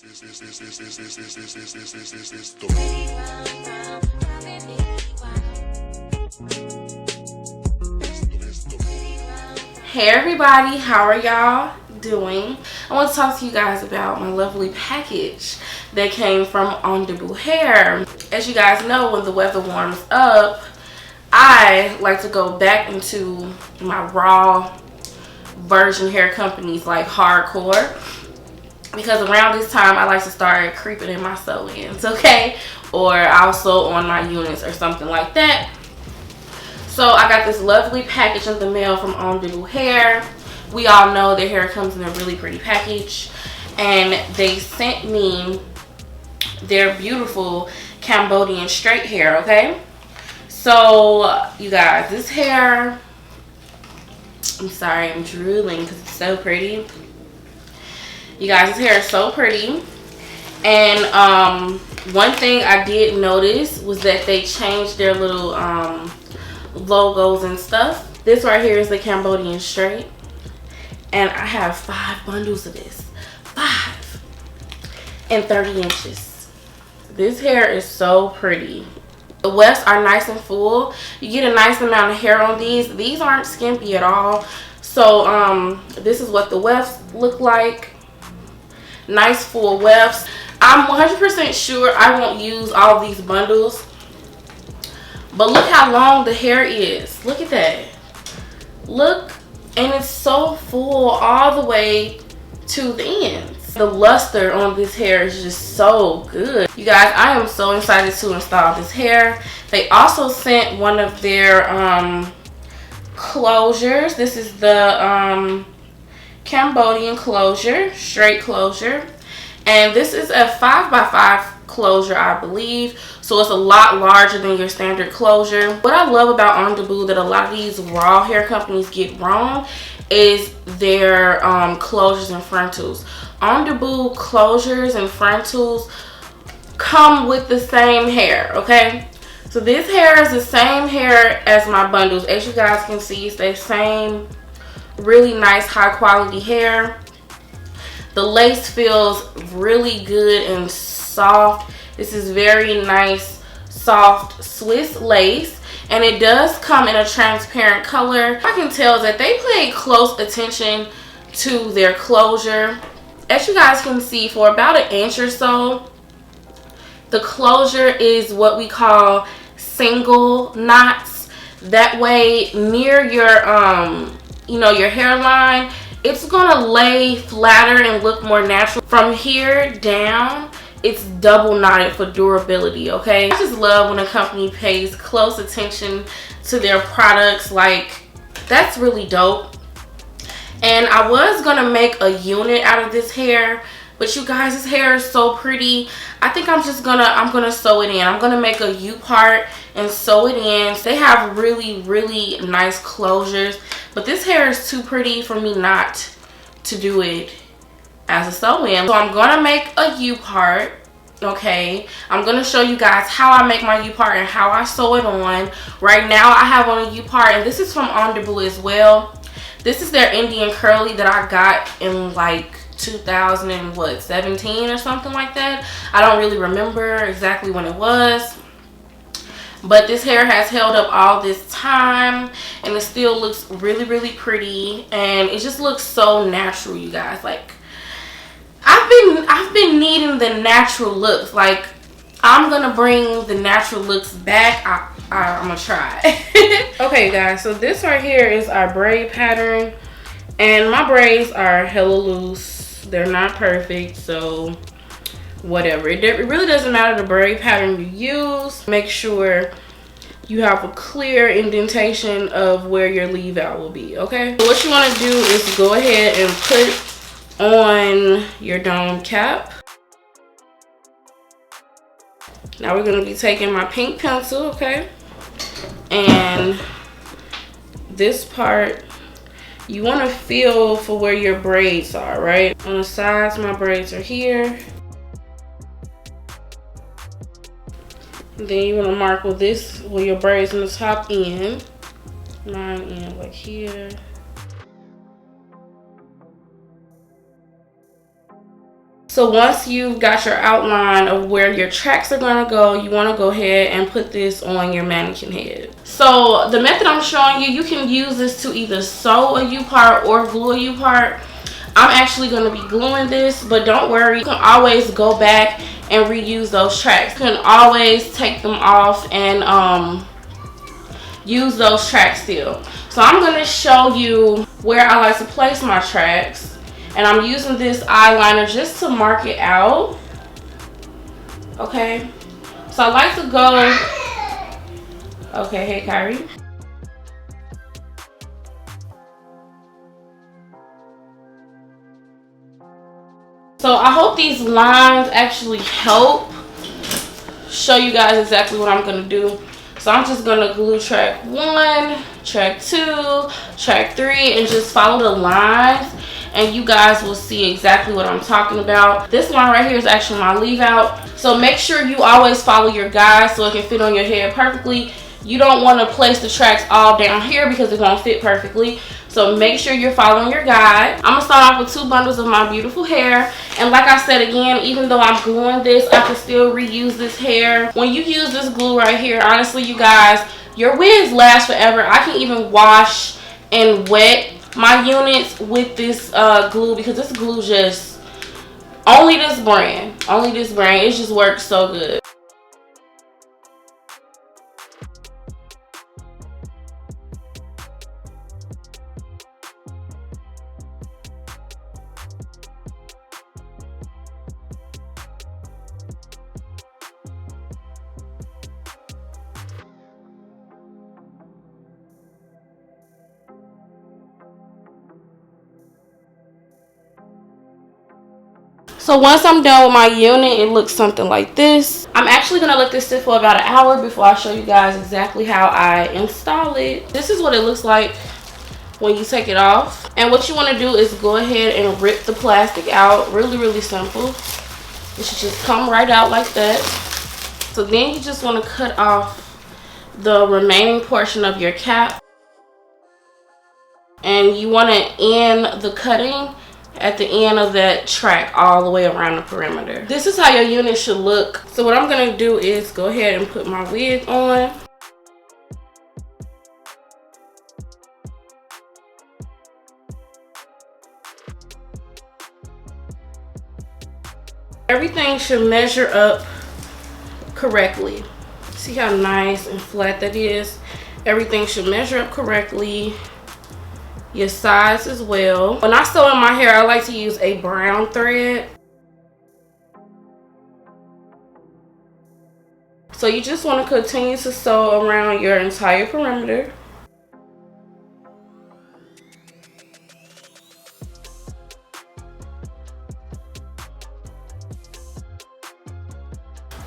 Hey everybody, how are y'all doing? I want to talk to you guys about my lovely package that came from Ondibu hair. As you guys know, when the weather warms up, I like to go back into my raw virgin hair companies like hardcore, because around this time I like to start creeping in my sew-ins, okay? Or also on my units or something like that. So I got this lovely package in the mail from Ondibu hair. We all know their hair comes in a really pretty package, and they sent me their beautiful Cambodian straight hair, okay? So you guys, this hair, I'm sorry, I'm drooling because it's so pretty. You guys, this hair is so pretty. And one thing I did notice was that they changed their little logos and stuff. This right here is the Cambodian straight, and I have 5 bundles of this, 5 and 30 inches. This hair is so pretty. The wefts are nice and full. You get a nice amount of hair on these. These aren't skimpy at all. So this is what the wefts look like. Nice full wefts. I'm 100% sure I won't use all these bundles, but look how long the hair is. Look at that. Look, and it's so full all the way to the ends. The luster on this hair is just so good. You guys, I am so excited to install this hair. They also sent one of their closures. This is the Cambodian closure, straight closure. And this is a 5x5 closure, I believe. So it's a lot larger than your standard closure. What I love about Ondibu that a lot of these raw hair companies get wrong is their closures and frontals. Ondibu closures and frontals come with the same hair, okay? So this hair is the same hair as my bundles. As you guys can see, it's the same really nice high quality hair. The lace feels really good and soft. This is very nice, soft Swiss lace. And it does come in a transparent color. I can tell that they paid close attention to their closure. As you guys can see, for about an inch or so, the closure is what we call single knots. That way, near your, your hairline, it's gonna lay flatter and look more natural. From here down, it's double knotted for durability, okay? I just love when a company pays close attention to their products. Like, that's really dope. And I was gonna make a unit out of this hair, but you guys, this hair is so pretty. I think I'm gonna sew it in. I'm gonna make a U part and sew it in. They have really, really nice closures, but this hair is too pretty for me not to do it as a sew-in. So I'm gonna make a U part, okay? I'm gonna show you guys how I make my U part and how I sew it on. Right now I have on a U part, and this is from Ondibu as well. This is their Indian curly that I got in like 2017 or something like that. I don't really remember exactly when it was, but this hair has held up all this time, and it still looks really, really pretty, and it just looks so natural, you guys. Like, I've been needing the natural looks. Like, I'm gonna bring the natural looks back. I'm gonna try. Okay, guys, so this right here is our braid pattern, and my braids are hella loose. They're not perfect, so whatever. It really doesn't matter the braid pattern you use. Make sure you have a clear indentation of where your leave out will be, okay? So what you want to do is go ahead and put on your dome cap. Now we're going to be taking my pink pencil, okay? And this part, you want to feel for where your braids are, right? On the sides, my braids are here. And then you want to mark with this, where your braids on the top end. Mine end like here. So once you've got your outline of where your tracks are going to go, you want to go ahead and put this on your mannequin head. So the method I'm showing you, you can use this to either sew a U-part or glue a U-part. I'm actually going to be gluing this, but don't worry, you can always go back and reuse those tracks. You can always take them off and use those tracks still. So I'm going to show you where I like to place my tracks. And I'm using this eyeliner just to mark it out. Okay. So I like to go. Okay, hey Kyrie. So I hope these lines actually help show you guys exactly what I'm going to do. So I'm just going to glue track 1, track 2, track 3, and just follow the lines. And you guys will see exactly what I'm talking about. This line right here is actually my leave out. So make sure you always follow your guide so it can fit on your head perfectly. You don't want to place the tracks all down here because it won't fit perfectly. So make sure you're following your guide. I'm going to start off with 2 bundles of my beautiful hair. And like I said again, even though I'm gluing this, I can still reuse this hair. When you use this glue right here, honestly, you guys, your wigs last forever. I can even wash and wet my units with this glue because this glue just, only this brand, it just works so good. So once I'm done with my unit, it looks something like this. I'm actually going to let this sit for about an hour before I show you guys exactly how I install it. This is what it looks like when you take it off. And what you want to do is go ahead and rip the plastic out. Really, really simple. It should just come right out like that. So then you just want to cut off the remaining portion of your cap. And you want to end the cutting at the end of that track all the way around the perimeter. This is how your unit should look. So what I'm going to do is go ahead and put my wig on. Everything should measure up correctly. See how nice and flat that is? Everything should measure up correctly. Your sides as well. When I sew in my hair, I like to use a brown thread. So you just want to continue to sew around your entire perimeter.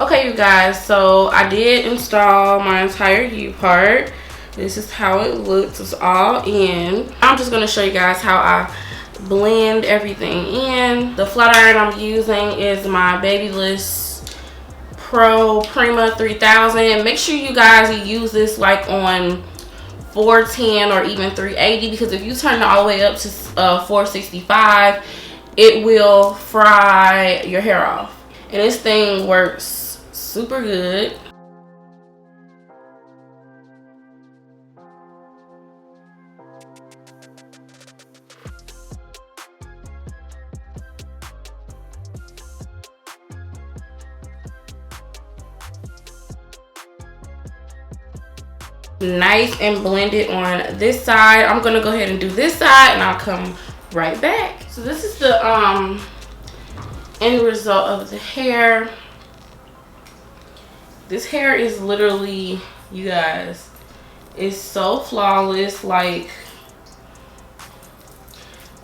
Okay, you guys, so I did install my entire U-part. This is how it looks. It's all in. I'm just going to show you guys how I blend everything in. The flat iron I'm using is my BaBylissPRO Prima 3000. Make sure you guys use this like on 410 or even 380, because if you turn it all the way up to 465, it will fry your hair off. And this thing works super good. Nice and blended on this side. I'm gonna go ahead and do this side and I'll come right back. So this is the end result of the hair. This hair is literally, you guys, it's so flawless. Like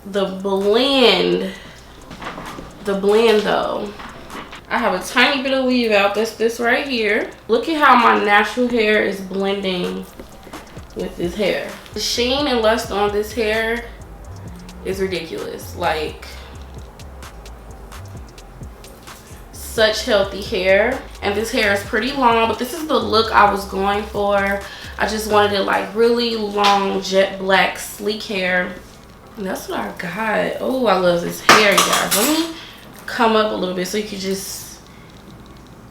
the blend though, I have a tiny bit of weave out. That's this right here. Look at how my natural hair is blending with this hair. The sheen and luster on this hair is ridiculous. Like, such healthy hair. And this hair is pretty long, but this is the look I was going for. I just wanted it like really long, jet black, sleek hair. And that's what I got. Oh, I love this hair, you guys. Let me come up a little bit so you can just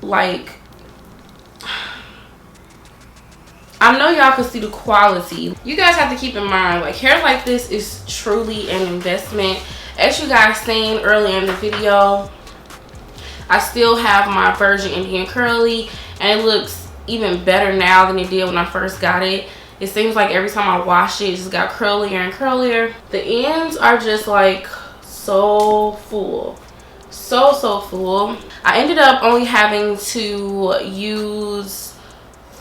like, I know y'all can see the quality. You guys have to keep in mind, like, hair like this is truly an investment. As you guys seen earlier in the video, I still have my Virgin Indian curly, and it looks even better now than it did when I first got it. It seems like every time I wash it, it just got curlier and curlier. The ends are just like so full. So full. I ended up only having to use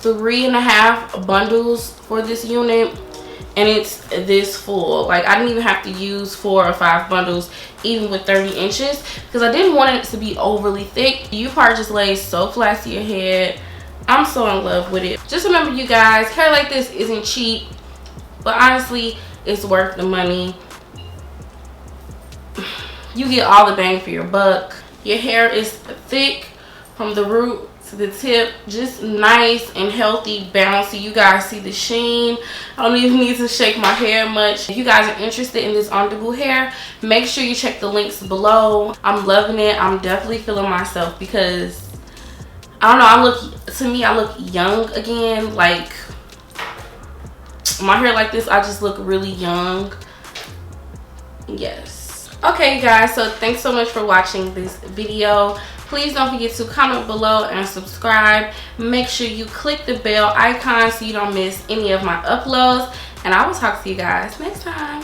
3.5 bundles for this unit, and it's this full. Like, I didn't even have to use 4 or 5 bundles even with 30 inches because I didn't want it to be overly thick. The U part just lays so flat to your head. I'm so in love with it. Just remember, you guys, hair like this isn't cheap, but honestly it's worth the money. You get all the bang for your buck. Your hair is thick from the root to the tip, just nice and healthy, bouncy. You guys see the sheen. I don't even need to shake my hair much. If you guys are interested in this Ondibu hair, make sure you check the links below. I'm loving it. I'm definitely feeling myself because I don't know, I look young again. Like, my hair like this, I just look really young. Yes. Okay, you guys, so thanks so much for watching this video. Please don't forget to comment below and subscribe. Make sure you click the bell icon so you don't miss any of my uploads. And I will talk to you guys next time.